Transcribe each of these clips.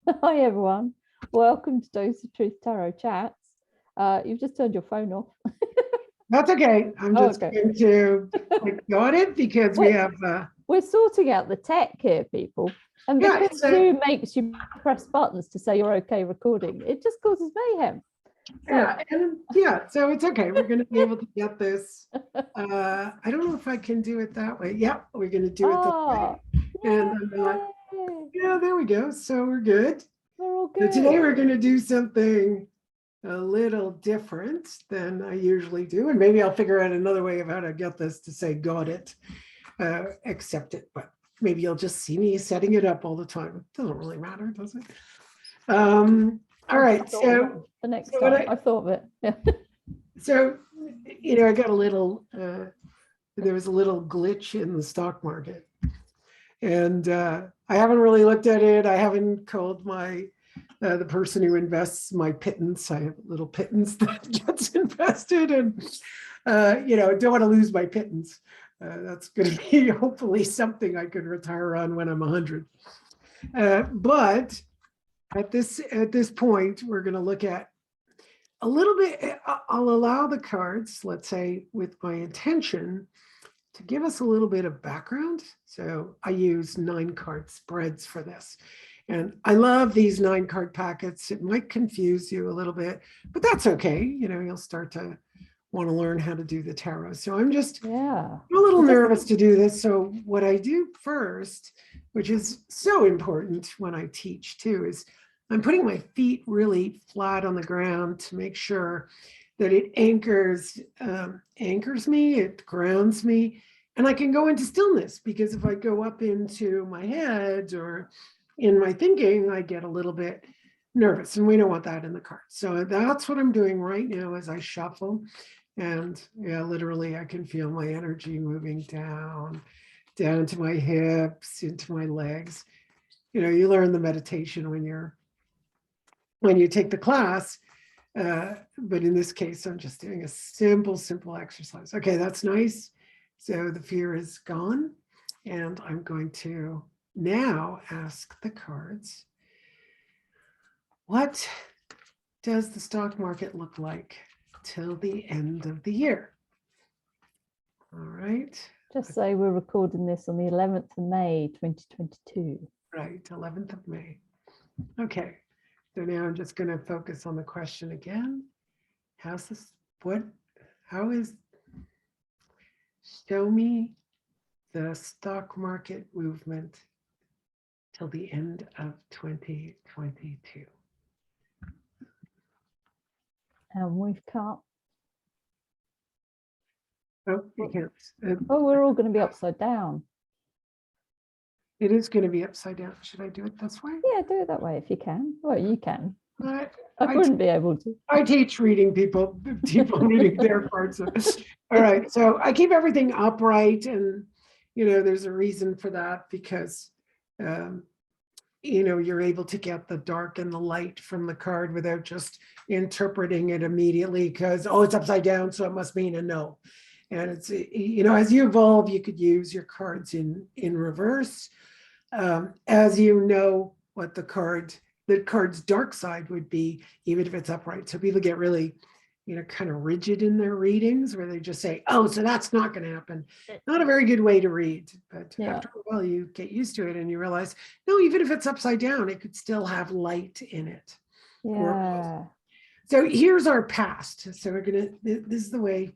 Hi everyone, welcome to Dose of Truth Tarot Chats. You've just turned your phone off. That's okay. I'm just Okay. going to click on it because we have, We're sorting out the tech here, people. And yeah, because Zoom makes you press buttons to say you're okay recording, it just causes mayhem. so it's okay. We're going to be able to get this. I don't know if I can do it that way. Yep, we're going to do it this way. And I'm like, yeah, there we go. So we're good. We're all So good. today we're going to do something a little different than I usually do. And maybe I'll figure out another way of how to get this to say got it, accept it. But maybe you'll just see me setting it up all the time. It doesn't really matter, does it? All right. So the next time I thought of it. Yeah. So, I got a little, there was a little glitch in the stock market. And I haven't really looked at it. I haven't called my the person who invests my pittance. I have a little pittance that gets invested, and don't want to lose my pittance. That's going to be hopefully something I could retire on when I'm 100. But at this point, we're going to look at a little bit. I'll allow the cards, let's say, with my intention to give us a little bit of background. So I use 9-card spreads for this. And I love these 9-card packets. It might confuse you a little bit, but that's okay. You'll start to want to learn how to do the tarot. So I'm just a little nervous to do this. So what I do first, which is so important when I teach too, is I'm putting my feet really flat on the ground to make sure that it anchors me, it grounds me, and I can go into stillness, because if I go up into my head or in my thinking, I get a little bit nervous, and we don't want that in the card. So that's what I'm doing right now as I shuffle. And literally I can feel my energy moving down to my hips, into my legs. You learn the meditation when you take the class. But in this case, I'm just doing a simple exercise. Okay, that's nice. So the fear is gone. And I'm going to now ask the cards, what does the stock market look like till the end of the year? All right. Just say we're recording this on the 11th of May, 2022. Right, 11th of May. Okay. So now I'm just going to focus on the question again. Show me the stock market movement till the end of 2022. And we've cut. Oh, you can't. We're all going to be upside down. It is going to be upside down. Should I do it this way? Yeah, do it that way if you can. Well, you can. I wouldn't be able to. I teach reading people reading their parts of it. All right. So I keep everything upright, and, there's a reason for that, because, you're able to get the dark and the light from the card without just interpreting it immediately because, it's upside down, so it must mean a no. And it's, as you evolve, you could use your cards in reverse, as you know what the card's dark side would be, even if it's upright. So people get really, kind of rigid in their readings, where they just say, so that's not going to happen. Not a very good way to read. But after a while, you get used to it and you realize, no, even if it's upside down, it could still have light in it. Yeah. So here's our past. So we're going to, this is the way,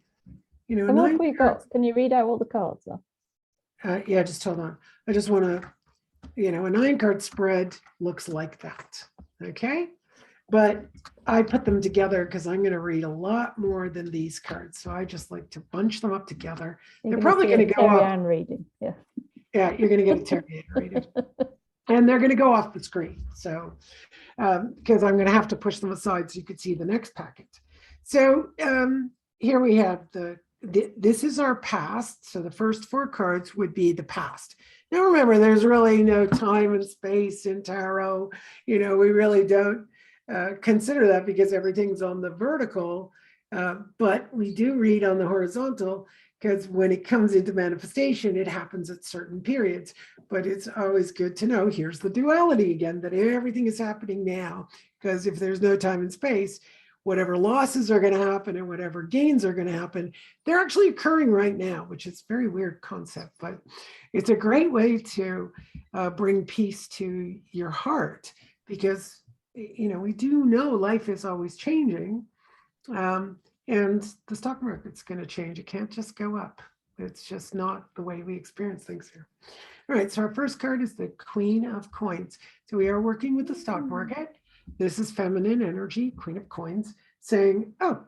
So what have we got? Can you read out what the cards are? Yeah, just hold on. I just want to, a 9-card spread looks like that. Okay. But I put them together because I'm going to read a lot more than these cards. So I just like to bunch them up together. They're probably going to go off. Reading. Yeah. Yeah, you're going to get a Terryann reading. And they're going to go off the screen. So, because I'm going to have to push them aside so you could see the next packet. So here we have this is our past. So the first 4 cards would be the past. Now remember, there's really no time and space in tarot. We really don't consider that because everything's on the vertical, but we do read on the horizontal because when it comes into manifestation, it happens at certain periods. But it's always good to know, here's the duality again, that everything is happening now, because if there's no time and space, whatever losses are going to happen and whatever gains are going to happen, they're actually occurring right now, which is a very weird concept, but it's a great way to bring peace to your heart, because, you know, we do know life is always changing, and the stock market's going to change. It can't just go up. It's just not the way we experience things here. All right, so our first card is the Queen of Coins. So we are working with the stock market. This is feminine energy, Queen of Coins, saying, oh,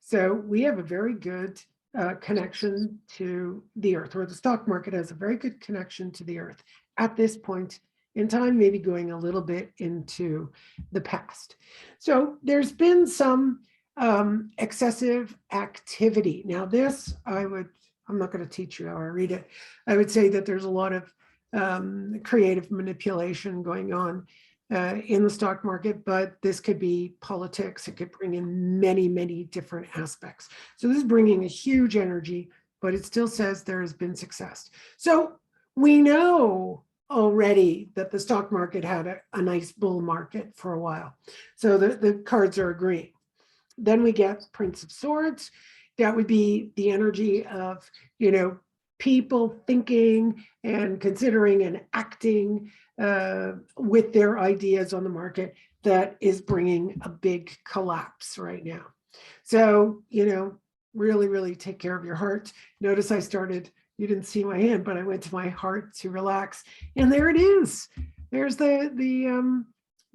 so we have a very good connection to the earth, or the stock market has a very good connection to the earth at this point in time, maybe going a little bit into the past. So there's been some excessive activity. Now this, I'm not going to teach you how I read it. I would say that there's a lot of creative manipulation going on in the stock market, but this could be politics. It could bring in many, many different aspects. So this is bringing a huge energy, but it still says there has been success. So we know already that the stock market had a nice bull market for a while. So the cards are agreeing. Then we get Prince of Swords. That would be the energy of, you know, people thinking and considering and acting with their ideas on the market that is bringing a big collapse right now. So, you know, really, really take care of your heart. Notice I started, you didn't see my hand, but I went to my heart to relax. And there it is. There's the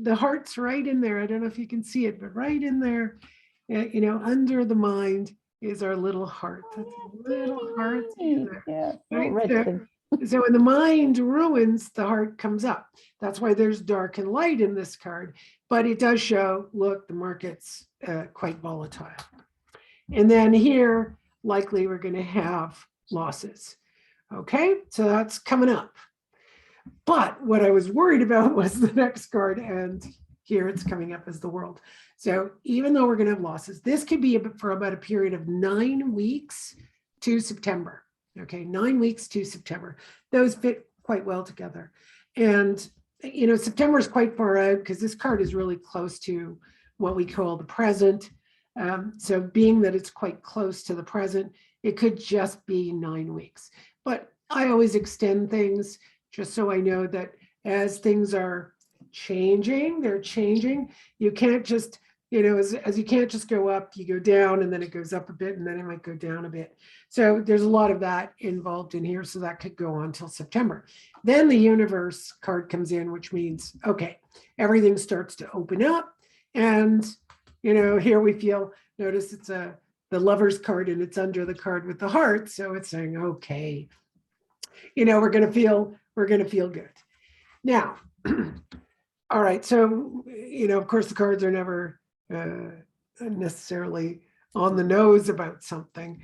heart's right in there. I don't know if you can see it, but right in there, you know, under the mind is our little heart. That's a little heart in there. Yeah, Right? So when the mind ruins, the heart comes up. That's why there's dark and light in this card. But it does show, look, the market's quite volatile. And then here, likely we're going to have losses. Okay, so that's coming up. But what I was worried about was the next card, and here it's coming up as the world. So even though we're going to have losses, this could be for about a period of 9 weeks to September. Okay, 9 weeks to September. Those fit quite well together. And, you know, September is quite far out because this card is really close to what we call the present. So being that it's quite close to the present, it could just be 9 weeks. But I always extend things just so I know that as things are changing, they're changing. You can't just, you know, as you can't just go up, you go down and then it goes up a bit and then it might go down a bit. So there's a lot of that involved in here. So that could go on till September. Then the universe card comes in, which means, okay, everything starts to open up. And, you know, here we feel, notice it's the lover's card and it's under the card with the heart. So it's saying, okay, you know, we're going to feel good. Now, all right. So, you know, of course, the cards are never necessarily on the nose about something.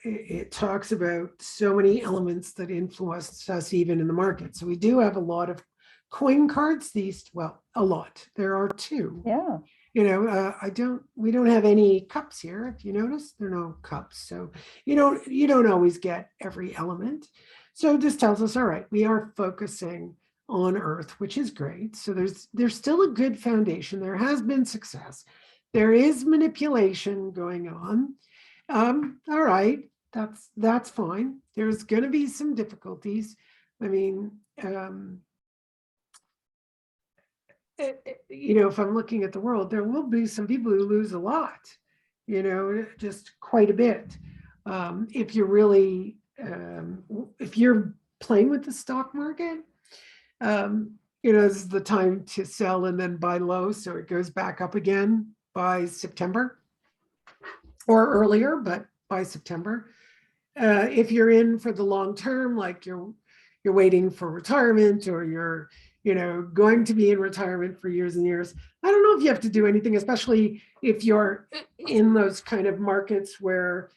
It talks about so many elements that influence us even in the market. So we do have a lot of coin cards. Well, a lot. There are 2. Yeah. You know, we don't have any cups here. If you notice, there are no cups. So you don't always get every element. So this tells us, all right, we are focusing on Earth, which is great. So there's still a good foundation. There has been success. There is manipulation going on. All right, that's fine. There's going to be some difficulties. I mean, you know, if I'm looking at the world, there will be some people who lose a lot, you know, just quite a bit. If you're really, if you're playing with the stock market, you know, this is the time to sell and then buy low. So it goes back up again by September or earlier, but by September. If you're in for the long term, like you're waiting for retirement, or you're, you know, going to be in retirement for years and years, I don't know if you have to do anything, especially if you're in those kind of markets where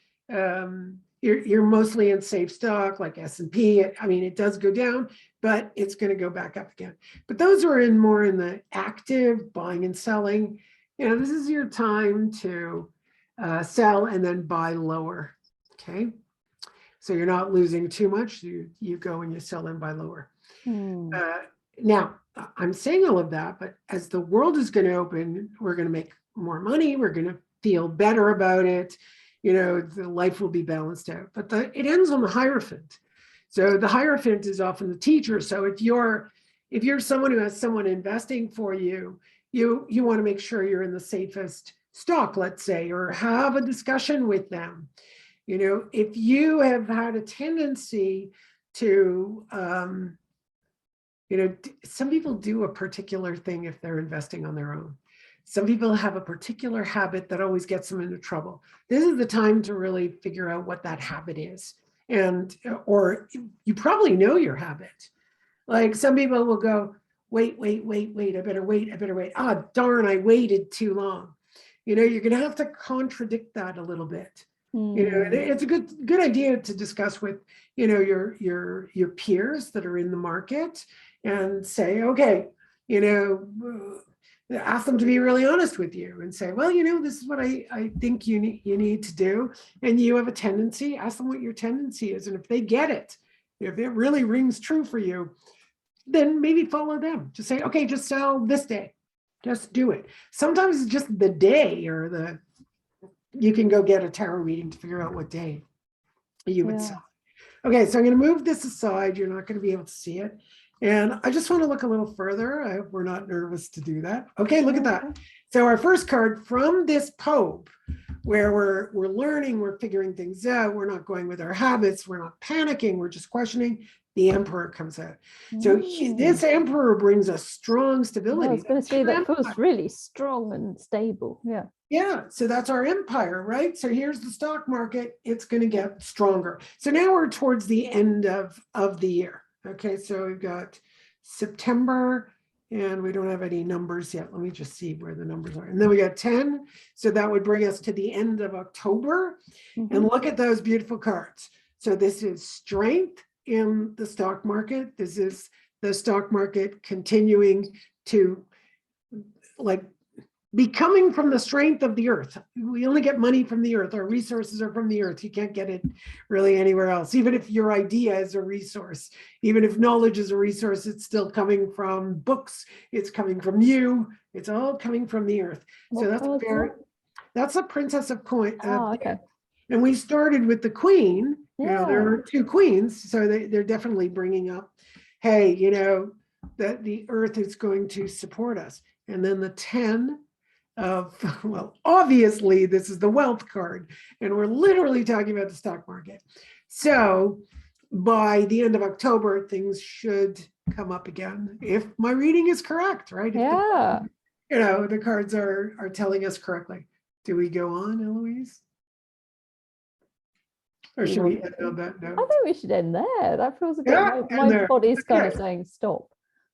you're mostly in safe stock like S&P. I mean, it does go down, but it's going to go back up again. But those who are more in the active buying and selling, you know, this is your time to sell and then buy lower. Okay. So you're not losing too much. You go and you sell and buy lower. Hmm. Now, I'm saying all of that, but as the world is going to open, we're going to make more money. We're going to feel better about it. The life will be balanced out. But it ends on the Hierophant. So the Hierophant is often the teacher. So if you're someone who has someone investing for you, you want to make sure you're in the safest stock, let's say, or have a discussion with them. If you have had a tendency to, some people do a particular thing if they're investing on their own. Some people have a particular habit that always gets them into trouble. This is the time to really figure out what that habit is. Or you probably know your habit. Like some people will go, wait, I better wait. Ah, darn, I waited too long. You're going to have to contradict that a little bit. It's a good idea to discuss with, your peers that are in the market and say, okay, ask them to be really honest with you and say, well, this is what I think you need to do. And you have a tendency, ask them what your tendency is. And if they get it, if it really rings true for you, then maybe follow them. Just say, okay, just sell this day. Just do it. Sometimes it's just the day or you can go get a tarot reading to figure out what day you would sell. Okay, so I'm going to move this aside. You're not going to be able to see it. And I just want to look a little further. I hope we're not nervous to do that. Okay, look at that. So our first card from this Pope, where we're learning, we're figuring things out, we're not going with our habits, we're not panicking, we're just questioning. The Emperor comes out. So this Emperor brings a strong stability. I was going to say that feels really strong and stable. Yeah. Yeah, so that's our empire, right? So here's the stock market. It's going to get stronger. So now we're towards the end of the year. Okay, so we've got September, and we don't have any numbers yet. Let me just see where the numbers are. And then we got 10. So that would bring us to the end of October. And look at those beautiful cards. So this is strength in the stock market. This is the stock market continuing to be coming from the strength of the earth. We only get money from the earth. Our resources are from the earth. You can't get it really anywhere else. Even if your idea is a resource, even if knowledge is a resource, it's still coming from books. It's coming from you. It's all coming from the earth. So that's a Princess of Coins. Okay. And we started with the Queen. There are two queens, so they're definitely bringing up, hey, that the earth is going to support us. And then the 10 of, well, obviously this is the wealth card, and we're literally talking about the stock market. So by the end of October, things should come up again, if my reading is correct, right? If the cards are telling us correctly. Do we go on, Eloise? Or should we end on that note? I think we should end there. That feels a bit, my body's kind of saying stop.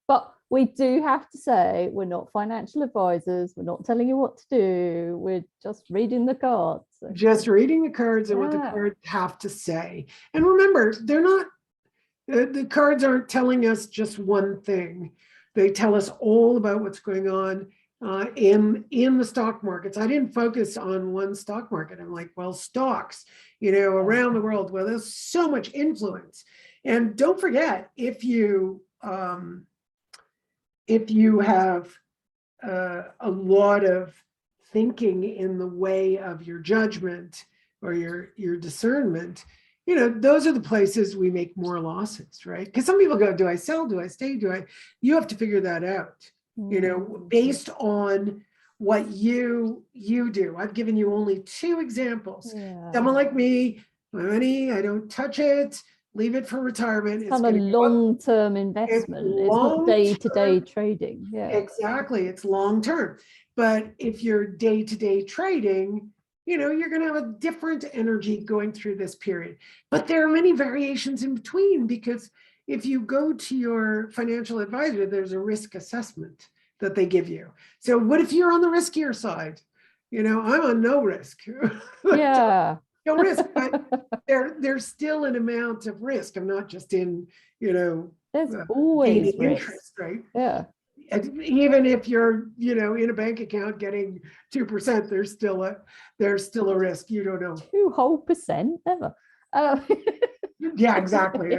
But we do have to say, we're not financial advisors. We're not telling you what to do. We're just reading the cards. Just reading the cards and what the cards have to say. And remember, they're not, the cards aren't telling us just one thing. They tell us all about what's going on in the stock markets. I didn't focus on one stock market. I'm like, well, stocks, around the world. Well, there's so much influence. And don't forget, if you have a lot of thinking in the way of your judgment or your discernment, those are the places we make more losses, right? Because some people go, do I sell? Do I stay? You have to figure that out, based on what you do. I've given you only 2 examples. Someone like me, my money, I don't touch it. Leave it for retirement. It's a long-term investment. It's not day-to-day trading. Yeah, exactly. It's long-term. But if you're day-to-day trading, you're going to have a different energy going through this period. But there are many variations in between, because if you go to your financial advisor, there's a risk assessment that they give you. So what if you're on the riskier side? I'm on no risk. Yeah. No risk, but there's still an amount of risk. I'm not just in, there's always risk, interest, right? Yeah. Even if you're, in a bank account getting 2%, there's still a risk. You don't know. 2% never. Yeah, exactly.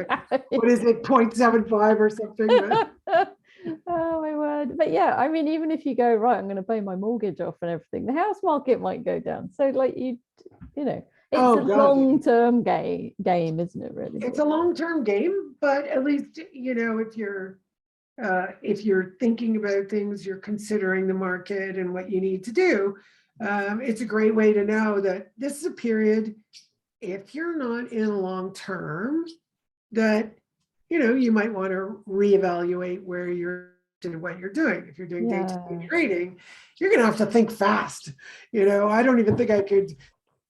What is it, 0.75 or something? But Oh my word. But yeah, I mean, even if you go, right, I'm going to pay my mortgage off and everything, the house market might go down. So like you know, it's oh a God, long-term game, isn't it, really? it's a long-term game, but at least, if you're thinking about things, you're considering the market and what you need to do. It's a great way to know that this is a period, if you're not in a long term, that you might want to reevaluate where you're and what you're doing. If you're doing day-to-day trading, you're going to have to think fast. I don't even think I could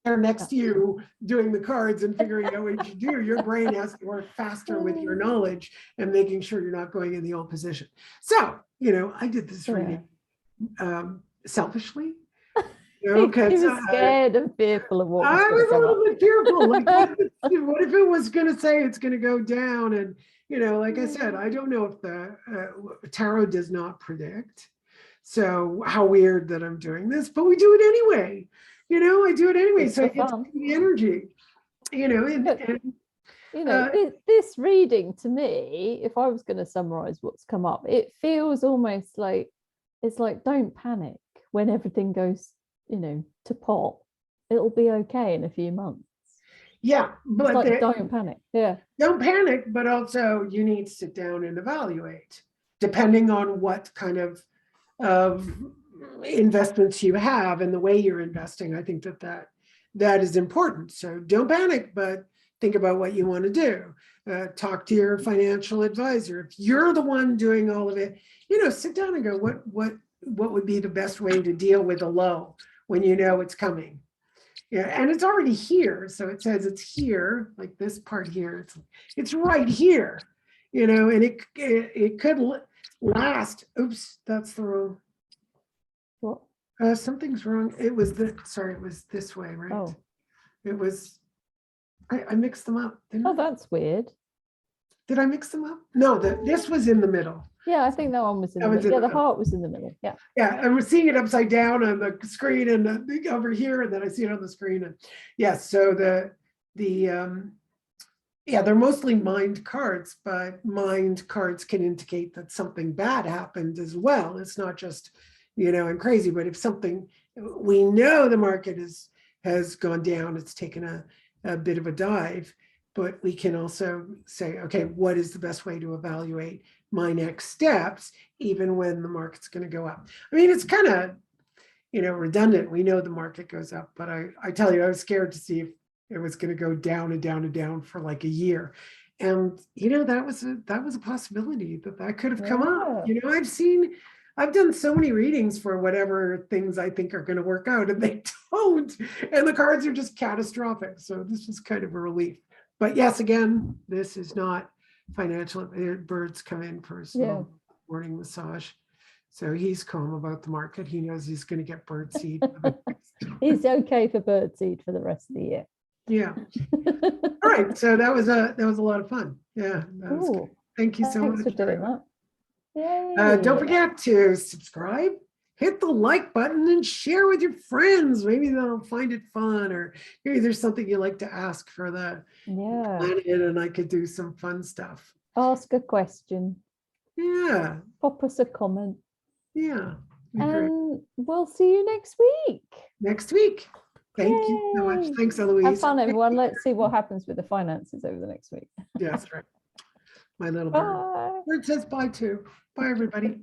there next to you doing the cards and figuring out what you should do. Your brain has to work faster with your knowledge and making sure you're not going in the old position. So, I did this reading selfishly. He was scared and fearful of what was going to come up. I was a little bit fearful. Like, what if it was going to say it's going to go down? And, like I said, I don't know if the tarot does not predict. So how weird that I'm doing this, but we do it anyway. I do it anyway. So it's the energy, this reading to me, if I was going to summarize what's come up, it feels almost like it's like, don't panic when everything goes, to pot. It'll be okay in a few months. Yeah, but like, don't panic. Yeah. Don't panic, but also you need to sit down and evaluate, depending on what kind of investments you have and the way you're investing. I think that is important. So don't panic, but think about what you want to do. Talk to your financial advisor. If you're the one doing all of it, sit down and go, what would be the best way to deal with a low when it's coming? Yeah, and it's already here. So it says it's here, like this part here. It's right here, and it could last. Oops, that's the wrong. What? Something's wrong. It was it was this way, right? Oh. It was, I mixed them up. That's weird. Did I mix them up? No, this was in the middle. Yeah, I think that one was in the middle. Yeah, the heart was in the middle. Yeah. Yeah, I was seeing it upside down on the screen and over here, and then I see it on the screen. And yes, so they're mostly mind cards, but mind cards can indicate that something bad happened as well. It's not just, I'm crazy, but if something, we know the market has gone down, it's taken a bit of a dive, but we can also say, okay, what is the best way to evaluate my next steps, even when the market's going to go up? I mean, it's kind of, redundant. We know the market goes up, but I tell you, I was scared to see if it was going to go down and down and down for like a year. And, that was a possibility that could have come up. I've done so many readings for whatever things I think are going to work out, and they don't. And the cards are just catastrophic. So this was kind of a relief. But yes, again, this is not financial. Birds come in for a slow morning massage. So he's calm about the market. He knows he's going to get bird seed. He's okay for bird seed for the rest of the year. Yeah. All right. So that was a lot of fun. Yeah. That was good. Thank you so much for doing that. Yay. Don't forget to subscribe, hit the like button, and share with your friends. Maybe they'll find it fun, or maybe there's something you like to ask for the planet, and I could do some fun stuff. Ask a question. Yeah. Pop us a comment. Yeah. And we'll see you next week. Thank you so much. Thanks, Eloise. Have fun, everyone. Let's see what happens with the finances over the next week. Yeah, that's right. My little bird. Bird says bye too. Bye, everybody.